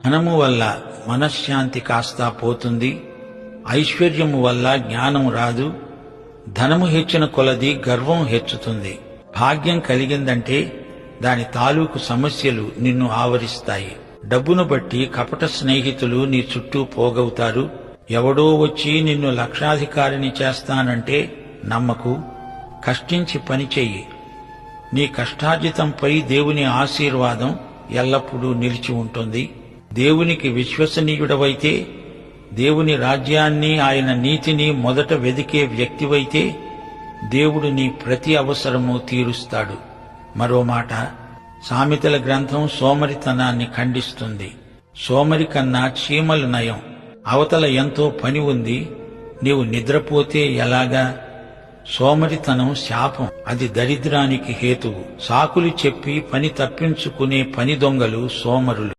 ధనము వల్ల మనశ్శాంతి కాస్త పోతుంది, ఐశ్వర్యము వల్ల జ్ఞానం రాదు. ధనము హెచ్చిన కొలది గర్వం హెచ్చుతుంది. భాగ్యం కలిగిందంటే దాని తాలూకు సమస్యలు నిన్ను ఆవరిస్తాయి. డబ్బును బట్టి కపట స్నేహితులు నీ చుట్టూ పోగవుతారు. ఎవడో వచ్చి నిన్ను లక్షాధికారిని చేస్తానంటే నమ్మకు. కష్టించి పనిచెయ్యి. నీ కష్టార్జితంపై దేవుని ఆశీర్వాదం ఎల్లప్పుడూ నిలిచి ఉంటుంది. దేవునికి విశ్వసనీయుడవైతే, దేవుని రాజ్యాన్ని, ఆయన నీతిని మొదట వెదికే వ్యక్తివైతే దేవుడు నీ ప్రతి అవసరము తీరుస్తాడు. మరో మాట, సామెతల గ్రంథం సోమరితనాన్ని ఖండిస్తుంది. సోమరి కన్నా చీమలు నయం. అవతల ఎంతో పని ఉంది, నీవు నిద్రపోతే ఎలాగా? సోమరితనం శాపం, అది దరిద్రానికి హేతువు. సాకులు చెప్పి పని తప్పించుకునే పని దొంగలు సోమరులు.